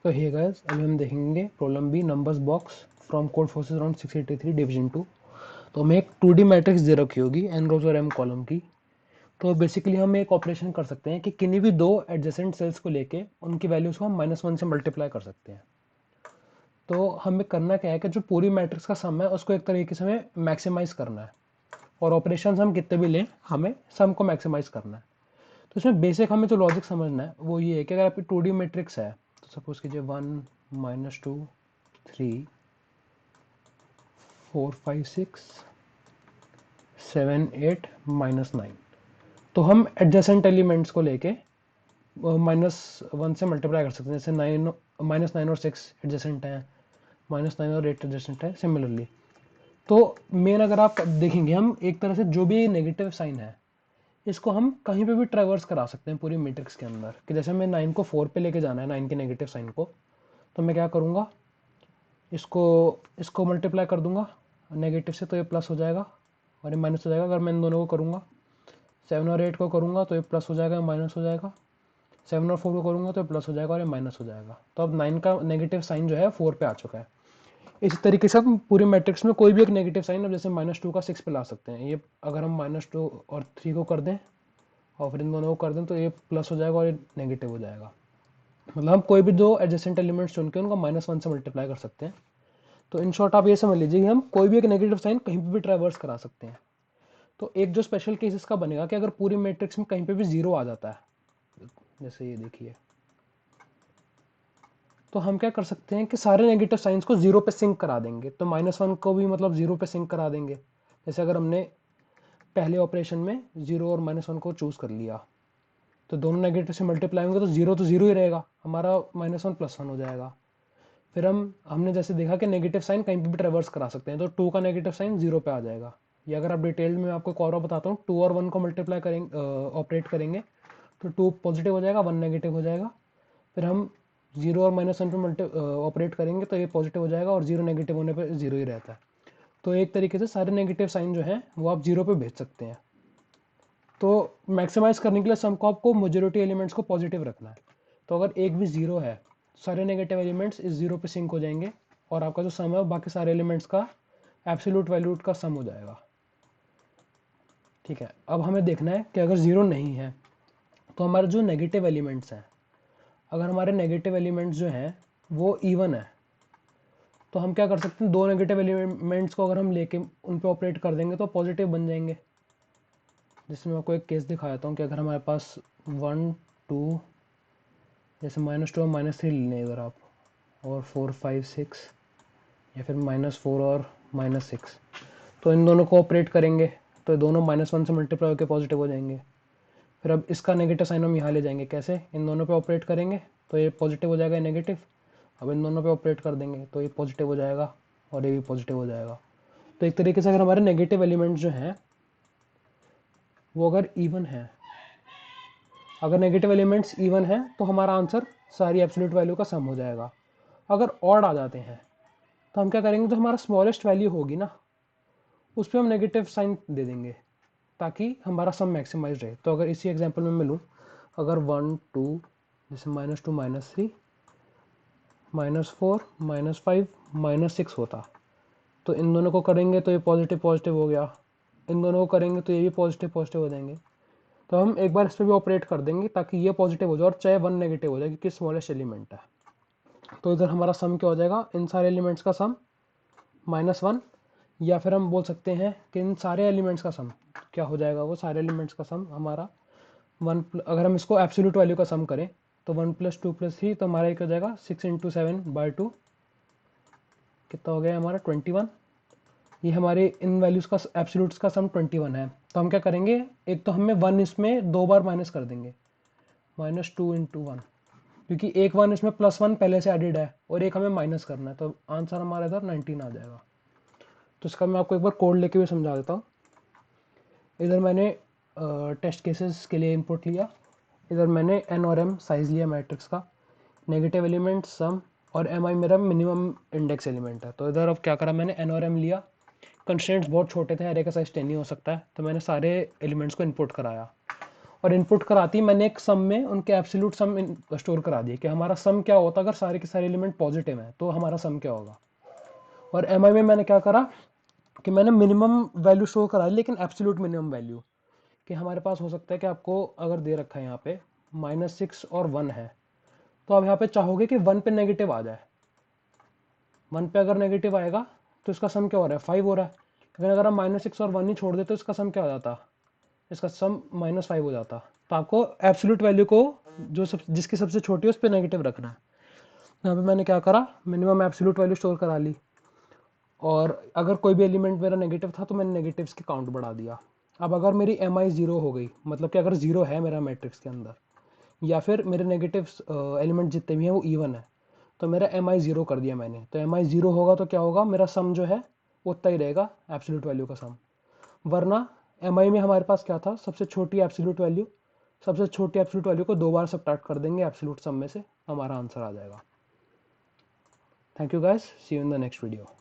तो hey guys, अभी हम देखेंगे problem B, numbers box from Codeforces around 683 division 2। तो हमें एक 2D मैट्रिक्स दे रखी होगी एन रोज और एम कॉलम की। तो बेसिकली हम एक ऑपरेशन कर सकते हैं कि किन्हीं भी दो एडजेसेंट सेल्स को लेके उनकी वैल्यूज को हम -1 से मल्टीप्लाई कर सकते हैं। तो हमें करना क्या है कि जो पूरी मैट्रिक्स का सम है उसको एक तरीके से हमें मैक्सिमाइज करना है, और ऑपरेशन हम कितने भी लें हमें सम को मैक्सिमाइज करना है। तो इसमें बेसिक हमें जो लॉजिक समझना है वो ये है कि अगर आपकी 2D मैट्रिक्स है तो सपोज कीजिए 1 -2 3 4 5 6 7 8 -9, तो हम एडजेसेंट एलिमेंट्स को लेके -1 से मल्टीप्लाई कर सकते हैं। जैसे -9 और 6 एडजेसेंट हैं, -9 और 8 एडजेसेंट है सिमिलरली। तो मेन अगर आप देखेंगे हम एक तरह से जो भी नेगेटिव साइन है इसको हम कहीं पे भी ट्रेवर्स करा सकते हैं पूरी मैट्रिक्स के अंदर। कि जैसे हमें 9 को 4 पे लेके जाना है, 9 के नेगेटिव साइन को, तो मैं क्या करूँगा, इसको इसको मल्टीप्लाई कर दूंगा नेगेटिव से तो ये प्लस हो जाएगा और ये माइनस हो जाएगा। अगर मैं इन दोनों को करूँगा, 7 और 8 को करूँगा तो ये प्लस हो जाएगा, माइनस हो जाएगा। 7 और 4 को करूँगा तो ये प्लस हो जाएगा और ये माइनस हो जाएगा। तो अब 9 का नेगेटिव साइन जो है 4 पे आ चुका है। इसी तरीके से हम पूरी मैट्रिक्स में कोई भी एक नेगेटिव साइन, अब जैसे -2 का 6 पे ला सकते हैं। ये अगर हम -2 और 3 को कर दें और फिर इन दोनों को कर दें तो ये प्लस हो जाएगा और ये नेगेटिव हो जाएगा। मतलब हम कोई भी दो एडजेसेंट एलिमेंट्स चुन के उनको -1 से मल्टीप्लाई कर सकते हैं। तो इन शॉर्ट आप ये समझ लीजिए कि हम कोई भी एक नेगेटिव साइन कहीं पे भी ट्रावर्स करा सकते हैं। तो एक जो स्पेशल केस इसका बनेगा कि अगर पूरी मैट्रिक्स में कहीं पे भी जीरो आ जाता है, जैसे ये देखिए, तो हम क्या कर सकते हैं कि सारे नेगेटिव साइंस को जीरो पे सिंक करा देंगे। तो -1 को भी मतलब जीरो पे सिंक करा देंगे। जैसे अगर हमने पहले ऑपरेशन में जीरो और -1 को चूज कर लिया तो दोनों नेगेटिव से मल्टीप्लाई होंगे तो जीरो ही रहेगा, हमारा -1 +1 हो जाएगा। फिर हमने जैसे देखा कि नेगेटिव साइन कहीं पे भी ट्रेवर्स करा सकते हैं, तो 2 का नेगेटिव साइन जीरो पे आ जाएगा। या अगर आप डिटेल्ड में आपको एक और बताता हूँ, 2 और 1 को मल्टीप्लाई करेंगे, ऑपरेट करेंगे, तो 2 पॉजिटिव हो जाएगा, 1 नेगेटिव हो जाएगा। फिर हम जीरो और -1 पे ऑपरेट करेंगे तो ये पॉजिटिव हो जाएगा और जीरो नेगेटिव होने पर जीरो ही रहता है। तो एक तरीके से सारे नेगेटिव साइन जो हैं वो आप जीरो पे भेज सकते हैं। तो मैक्सिमाइज करने के लिए सम को आपको मेजॉरिटी एलिमेंट्स को पॉजिटिव रखना है। तो अगर एक भी जीरो है, सारे नेगेटिव एलिमेंट्स इस जीरो पे सिंक हो जाएंगे और आपका जो सम है बाकी सारे एलिमेंट्स का एब्सोल्यूट वैल्यू का सम हो जाएगा। ठीक है, अब हमें देखना है कि अगर जीरो नहीं है तो हमारे जो नेगेटिव एलिमेंट्स हैं, अगर हमारे नेगेटिव एलिमेंट्स जो हैं वो इवन है, तो हम क्या कर सकते हैं, दो नेगेटिव एलिमेंट्स को अगर हम लेके उन पे ऑपरेट कर देंगे तो पॉजिटिव बन जाएंगे। जिसमें मैं आपको एक केस दिखा देता हूँ कि अगर हमारे पास 1 2, जैसे -2 और -3 ले लें इधर आप, और 4 5 6, या फिर -4 और -6, तो इन दोनों को ऑपरेट करेंगे तो दोनों -1 से मल्टीप्लाई होकर पॉजिटिव हो जाएंगे। फिर अब इसका नेगेटिव साइन हम यहाँ ले जाएंगे, कैसे, इन दोनों पे ऑपरेट करेंगे तो ये पॉजिटिव हो जाएगा, नेगेटिव। अब इन दोनों पे ऑपरेट कर देंगे तो ये पॉजिटिव हो जाएगा और ये भी पॉजिटिव हो जाएगा। तो एक तरीके से अगर हमारे नेगेटिव एलिमेंट्स जो हैं वो अगर इवन है, अगर नेगेटिव एलिमेंट्स इवन है तो हमारा आंसर सारी एब्सोल्यूट वैल्यू का सम हो जाएगा। अगर ऑड आ जाते हैं तो हम क्या करेंगे, जो हमारा स्मॉलेस्ट वैल्यू होगी ना उस पर हम नेगेटिव साइन दे देंगे ताकि हमारा सम मैक्सिमाइज रहे। तो अगर इसी एग्जांपल में मैं लूँ, अगर 1 2, जैसे -2 -3 -4 -5 -6 होता, तो इन दोनों को करेंगे तो ये पॉजिटिव पॉजिटिव हो गया, इन दोनों को करेंगे तो ये भी पॉजिटिव पॉजिटिव हो जाएंगे। तो हम एक बार इस पर भी ऑपरेट कर देंगे ताकि ये पॉजिटिव हो जाए और चाहे 1 नेगेटिव हो जाए क्योंकि स्मॉलेस्ट एलिमेंट है। तो इधर हमारा सम क्या हो जाएगा, इन सारे एलिमेंट्स का सम -1, या फिर हम बोल सकते हैं कि इन सारे एलिमेंट्स का सम क्या हो जाएगा, वो सारे एलिमेंट्स का सम हमारा अगर हम इसको एब्सोल्यूट वैल्यू का सम करें तो 1 + 2 + 3, तो हमारा एक हो जाएगा 6 × 7/2, कितना हो गया हमारा 21। ये हमारे इन वैल्यूज़ का एब्सोल्यूट्स का सम 21 है। तो हम क्या करेंगे, एक तो हमें 1 इसमें दो बार माइनस कर देंगे, -2 × 1, क्योंकि एक 1 इसमें +1 पहले से एडिड है और एक हमें माइनस करना है, तो आंसर हमारा इधर 19 आ जाएगा। तो इसका मैं आपको एक बार कोड लेके भी समझा देता हूँ। इधर मैंने टेस्ट केसेस के लिए इनपुट लिया, इधर मैंने n और m साइज लिया मैट्रिक्स का, नेगेटिव एलिमेंट सम, और mi मेरा मिनिमम इंडेक्स एलिमेंट है। तो इधर अब क्या करा, मैंने n और m लिया, कंस्ट्रेंट्स बहुत छोटे थे, एरे का साइज 10 ही हो सकता है, तो मैंने सारे एलिमेंट्स को इनपुट कराया और इनपुट कराती मैंने एक सम में उनके एब्सोल्यूट सम स्टोर करा दिए कि हमारा सम क्या होता अगर सारे के सारे एलिमेंट पॉजिटिव हैं तो हमारा सम क्या होगा। और एम आई में मैंने क्या करा कि मैंने मिनिमम वैल्यू शो कराई, लेकिन एब्सोल्यूट मिनिमम वैल्यू, कि हमारे पास हो सकता है कि आपको अगर दे रखा है यहाँ पे -6 और 1 है, तो आप यहाँ पे चाहोगे कि 1 पे नेगेटिव आ जाए। 1 पे अगर नेगेटिव आएगा तो इसका सम क्या हो रहा है, 5 हो रहा है। लेकिन अगर हम -6 और 1 ही छोड़ दे तो इसका सम क्या हो जाता, इसका सम -5 हो जाता। तो आपको एब्सोल्यूट वैल्यू को जो सब जिसकी सबसे छोटी है उस पर नेगेटिव रखना है। यहाँ पे मैंने क्या करा, मिनिमम एब्सोल्यूट वैल्यू स्टोर करा ली, और अगर कोई भी एलिमेंट मेरा नेगेटिव था तो मैंने नेगेटिव्स की काउंट बढ़ा दिया। अब अगर मेरी एम आई 0 हो गई, मतलब कि अगर 0 है मेरा मैट्रिक्स के अंदर, या फिर मेरे नेगेटिव एलिमेंट जितने भी हैं वो इवन है, तो मेरा एम आई 0 कर दिया मैंने। तो एम आई 0 होगा तो क्या होगा, मेरा सम जो है उतना ही रहेगा एब्सोल्यूट वैल्यू का सम। वरना एम आई में हमारे पास क्या था, सबसे छोटी एब्सोल्यूट वैल्यू, सबसे छोटी एब्सोल्यूट वैल्यू को 2 बार सबट्रैक्ट कर देंगे एब्सोल्यूट सम में से, हमारा आंसर आ जाएगा। Thank you guys, see you in the next video.